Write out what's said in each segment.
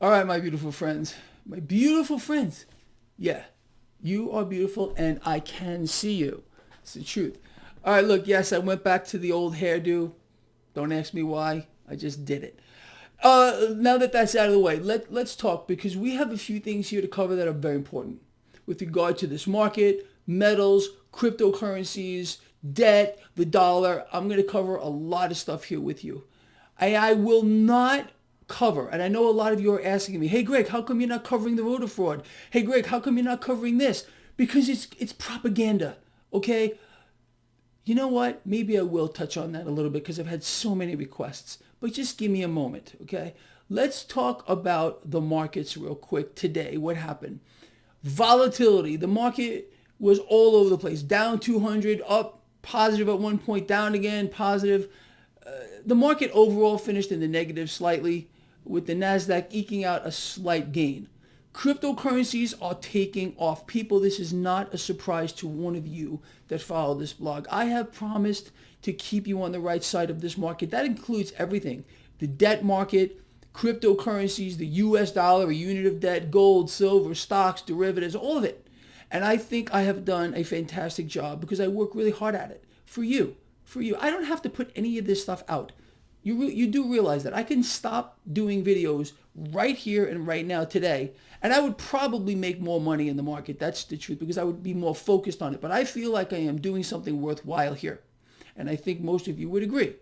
All right, my beautiful friends. My beautiful friends. Yeah, you are beautiful and I can see you. It's the truth. All right, look, yes, I went back to the old hairdo. Don't ask me why. I just did it. Now that that's out of the way, let's talk because we have a few things here to cover that are very important with regard to this market, metals, cryptocurrencies, debt, the dollar. I'm going to cover a lot of stuff here with you. I will not cover, and I know a lot of you are asking me, hey Greg, how come you're not covering the voter fraud? Hey Greg, how come you're not covering this? Because it's propaganda, okay? You know what? Maybe I will touch on that a little bit because I've had so many requests. But just give me a moment, okay? Let's talk about the markets real quick today. What happened? Volatility. The market was all over the place. Down 200, up, positive at one point, down again, positive. The market overall finished in the negative slightly, with the Nasdaq eking out a slight gain. Cryptocurrencies are taking off. People, this is not a surprise to one of you that follow this blog. I have promised to keep you on the right side of this market. That includes everything. The debt market, cryptocurrencies, the US dollar, a unit of debt, gold, silver, stocks, derivatives, all of it. And I think I have done a fantastic job because I work really hard at it for you. For you. I don't have to put any of this stuff out. You do realize that I can stop doing videos right here and right now today, and I would probably make more money in the market. That's the truth because I would be more focused on it. But I feel like I am doing something worthwhile here, and I think most of you would agree.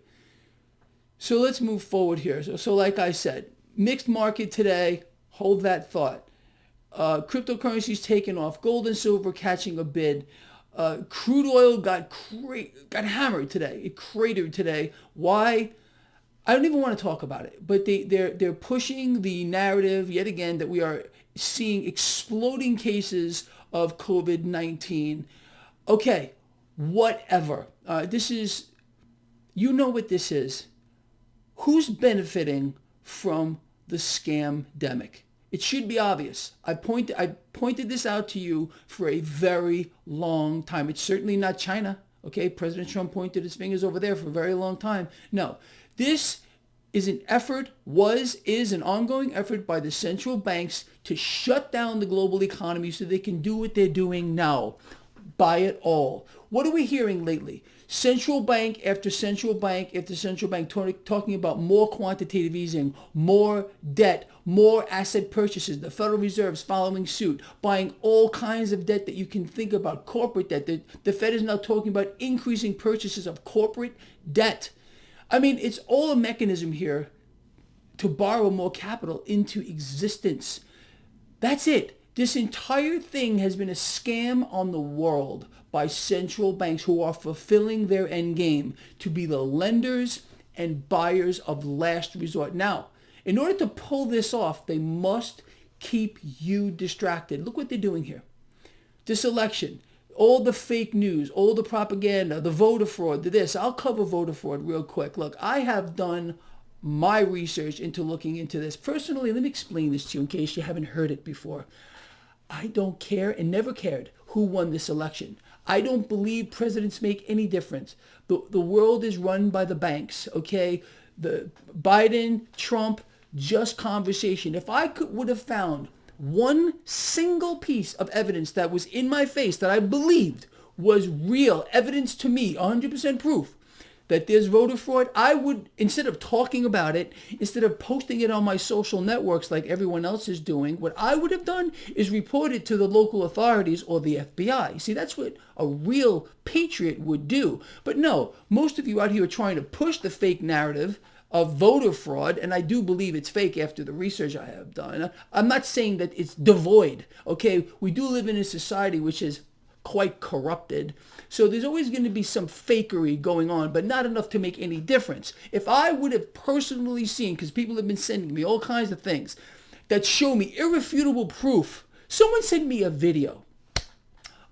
So let's move forward here. So like I said, mixed market today. Hold that thought. Cryptocurrencies taking off. Gold and silver catching a bid. Crude oil got hammered today. It cratered today. Why? I don't even want to talk about it, but they're pushing the narrative yet again that we are seeing exploding cases of COVID-19. Okay, whatever. This is, you know what this is. Who's benefiting from the scam-demic? It should be obvious. I pointed this out to you for a very long time. It's certainly not China. Okay, President Trump pointed his fingers over there for a very long time. No, this is an effort, is an ongoing effort by the central banks to shut down the global economy so they can do what they're doing now. Buy it all. What are we hearing lately? Central bank after central bank after central bank talking about more quantitative easing, more debt, more asset purchases. The Federal Reserve's following suit, buying all kinds of debt that you can think about, corporate debt. The Fed is now talking about increasing purchases of corporate debt. I mean, it's all a mechanism here to borrow more capital into existence. That's it. This entire thing has been a scam on the world by central banks who are fulfilling their end game to be the lenders and buyers of last resort. Now, in order to pull this off, they must keep you distracted. Look what they're doing here. This election, all the fake news, all the propaganda, the voter fraud, this. I'll cover voter fraud real quick. Look, I have done my research into looking into this. Personally, let me explain this to you in case you haven't heard it before. I don't care and never cared who won this election. I don't believe presidents make any difference. The world is run by the banks, okay? The Biden, Trump, just conversation. If I would have found one single piece of evidence that was in my face that I believed was real evidence to me, 100% proof, that there's voter fraud, I would, instead of talking about it, instead of posting it on my social networks like everyone else is doing, what I would have done is report it to the local authorities or the FBI. See, that's what a real patriot would do. But no, most of you out here are trying to push the fake narrative of voter fraud, and I do believe it's fake after the research I have done. I'm not saying that it's devoid, okay? We do live in a society which is quite corrupted. So there's always going to be some fakery going on, but not enough to make any difference. If I would have personally seen, because people have been sending me all kinds of things that show me irrefutable proof. Someone sent me a video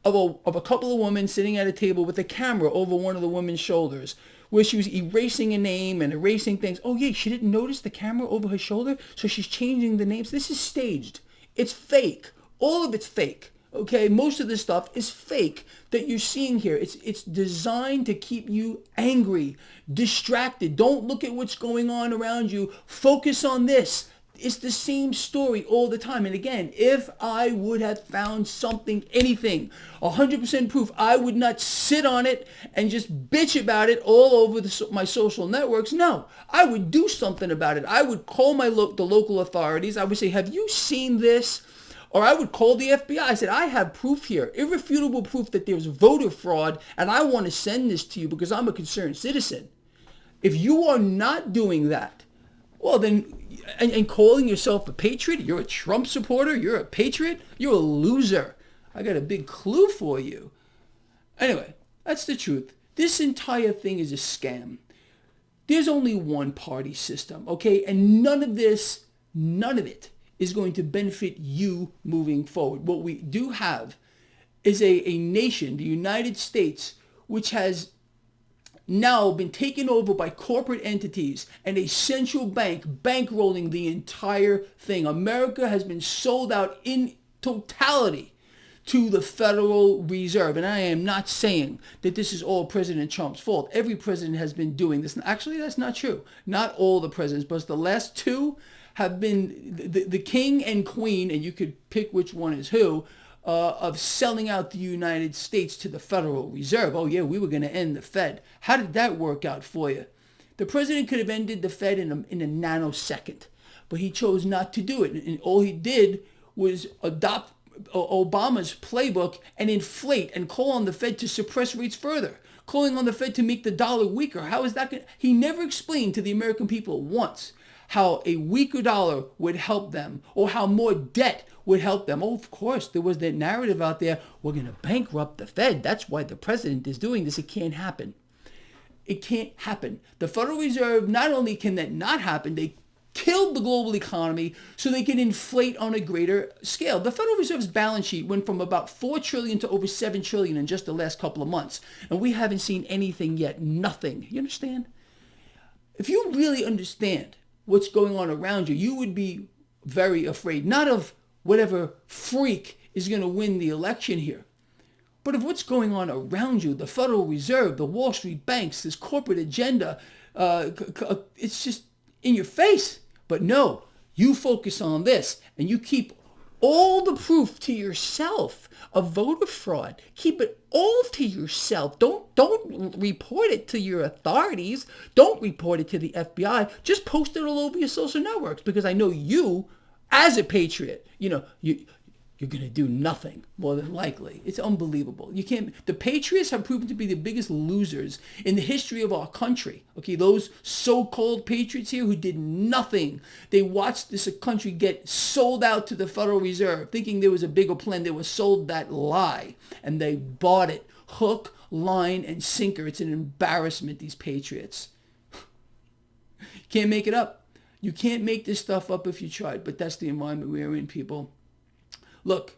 of a couple of women sitting at a table with a camera over one of the women's shoulders where she was erasing a name and erasing things. Oh yeah, she didn't notice the camera over her shoulder, so she's changing the names. This is staged. It's fake. All of it's fake. Okay, most of this stuff is fake that you're seeing here. It's designed to keep you angry, distracted. Don't look at what's going on around you. Focus on this. It's the same story all the time. And again, if I would have found something, anything, 100% proof, I would not sit on it and just bitch about it all over my social networks. No, I would do something about it. I would call the local authorities. I would say, have you seen this? Or I would call the FBI. I said, I have proof here, irrefutable proof that there's voter fraud, and I want to send this to you because I'm a concerned citizen. If you are not doing that, well then, and calling yourself a patriot, you're a Trump supporter, you're a patriot, you're a loser. I got a big clue for you. Anyway, that's the truth. This entire thing is a scam. There's only one party system, okay? And none of it is going to benefit you moving forward. What we do have is a nation, the United States, which has now been taken over by corporate entities and a central bank bankrolling the entire thing. America has been sold out in totality to the Federal Reserve. And I am not saying that this is all President Trump's fault. Every president has been doing this. Actually, that's not true. Not all the presidents, but the last two have been the king and queen, and you could pick which one is who, of selling out the United States to the Federal Reserve. Oh yeah, we were going to end the Fed. How did that work out for you? The president could have ended the Fed in a nanosecond, but he chose not to do it. And all he did was adopt Obama's playbook and inflate and call on the Fed to suppress rates further, calling on the Fed to make the dollar weaker. How is that going to... He never explained to the American people once how a weaker dollar would help them or how more debt would help them. Oh, of course, there was that narrative out there, we're going to bankrupt the Fed. That's why the president is doing this. It can't happen. It can't happen. The Federal Reserve, not only can that not happen, they killed the global economy so they can inflate on a greater scale. The Federal Reserve's balance sheet went from about $4 trillion to over $7 trillion in just the last couple of months. And we haven't seen anything yet. Nothing. You understand? If you really understand what's going on around you, you would be very afraid, not of whatever freak is going to win the election here, but of what's going on around you. The Federal Reserve, the Wall Street banks, this corporate agenda, it's just in your face. But no, you focus on this and you keep all the proof to yourself of voter fraud. Keep it all to yourself. Don't report it to your authorities. Don't report it to the FBI. Just post it all over your social networks, because I know you, as a patriot, you're going to do nothing, more than likely. It's unbelievable. You can't. The patriots have proven to be the biggest losers in the history of our country. Okay, those so-called patriots here who did nothing. They watched this country get sold out to the Federal Reserve, thinking there was a bigger plan. They were sold that lie, and they bought it. Hook, line, and sinker. It's an embarrassment, these patriots. You can't make it up. You can't make this stuff up if you tried, but that's the environment we're in, people. Look,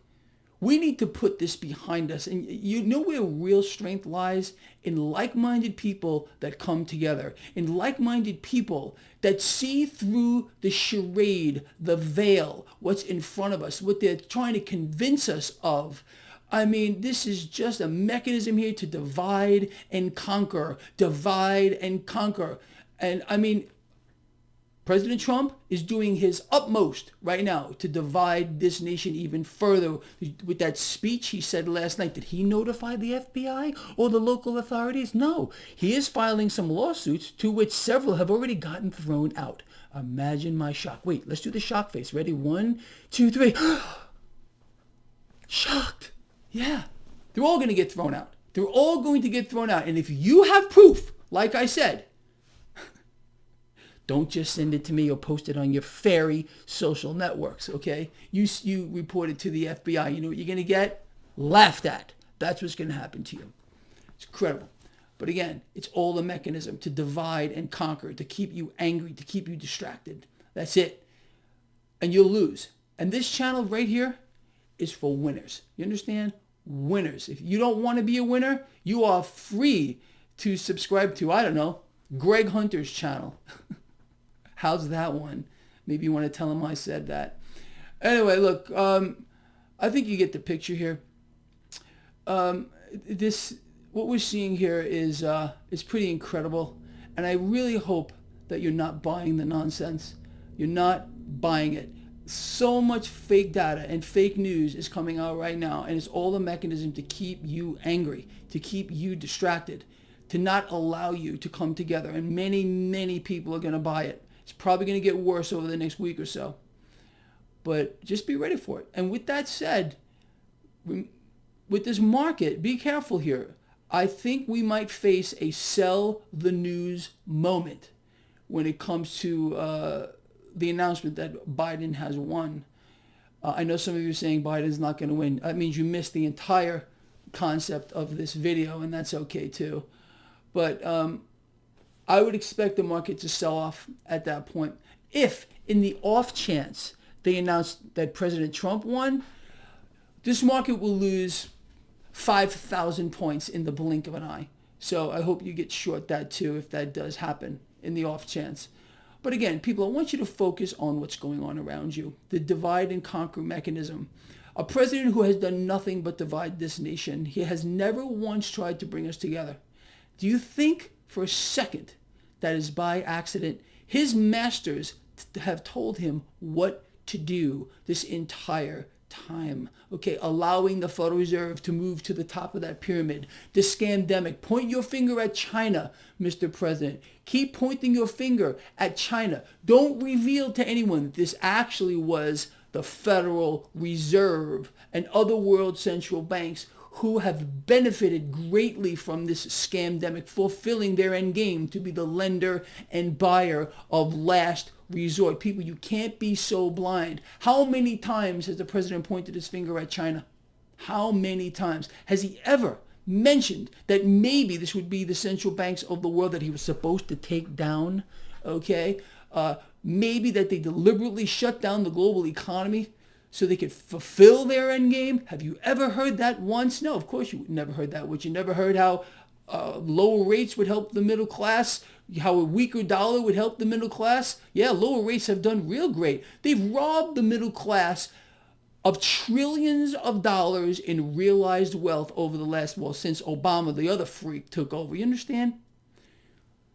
we need to put this behind us. And you know where real strength lies? In like-minded people that come together. In like-minded people that see through the charade, the veil, what's in front of us, what they're trying to convince us of. I mean, this is just a mechanism here to divide and conquer. Divide and conquer. And I mean, President Trump is doing his utmost right now to divide this nation even further. With that speech he said last night, did he notify the FBI or the local authorities? No. He is filing some lawsuits, to which several have already gotten thrown out. Imagine my shock. Wait, let's do the shock face. Ready? 1, 2, 3. Shocked. Yeah. They're all going to get thrown out. They're all going to get thrown out. And if you have proof, like I said, don't just send it to me or post it on your fairy social networks, okay? You report it to the FBI. You know what you're going to get? Laughed at. That's what's going to happen to you. It's incredible. But again, it's all a mechanism to divide and conquer, to keep you angry, to keep you distracted. That's it. And you'll lose. And this channel right here is for winners. You understand? Winners. If you don't want to be a winner, you are free to subscribe to, I don't know, Greg Hunter's channel. How's that one? Maybe you want to tell him I said that. Anyway, look, I think you get the picture here. What we're seeing here is pretty incredible, and I really hope that you're not buying the nonsense. You're not buying it. So much fake data and fake news is coming out right now, and it's all a mechanism to keep you angry, to keep you distracted, to not allow you to come together. And many, many people are going to buy it. It's probably going to get worse over the next week or so. But just be ready for it. And with that said, with this market, be careful here. I think we might face a sell the news moment when it comes to the announcement that Biden has won. I know some of you are saying Biden's not going to win. That means you missed the entire concept of this video, and that's okay too. But I would expect the market to sell off at that point. If in the off chance they announce that President Trump won, this market will lose 5,000 points in the blink of an eye. So I hope you get short that too if that does happen in the off chance. But again, people, I want you to focus on what's going on around you, the divide and conquer mechanism. A president who has done nothing but divide this nation. He has never once tried to bring us together. Do you think for a second that is by accident? His masters have told him what to do this entire time. Okay, allowing the Federal Reserve to move to the top of that pyramid. The scamdemic. Point your finger at China, Mr. President. Keep pointing your finger at China. Don't reveal to anyone that this actually was the Federal Reserve and other world central banks who have benefited greatly from this scamdemic, fulfilling their end game to be the lender and buyer of last resort. People, you can't be so blind. How many times has the president pointed his finger at China? How many times? Has he ever mentioned that maybe this would be the central banks of the world that he was supposed to take down? Okay? Maybe that they deliberately shut down the global economy so they could fulfill their end game? Have you ever heard that once? No, of course you never heard that. Would you never heard how lower rates would help the middle class? How a weaker dollar would help the middle class? Yeah, lower rates have done real great. They've robbed the middle class of trillions of dollars in realized wealth over the last, since Obama, the other freak, took over. You understand?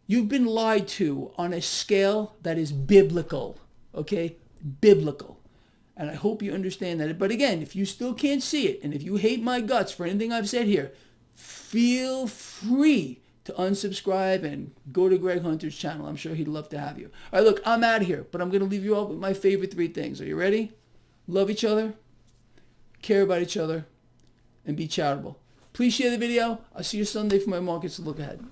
You've been lied to on a scale that is biblical, okay? Biblical. And I hope you understand that. But again, if you still can't see it, and if you hate my guts for anything I've said here, feel free to unsubscribe and go to Greg Hunter's channel. I'm sure he'd love to have you. All right, look, I'm out of here, but I'm going to leave you all with my favorite 3 things. Are you ready? Love each other, care about each other, and be charitable. Please share the video. I'll see you Sunday for my markets to look ahead.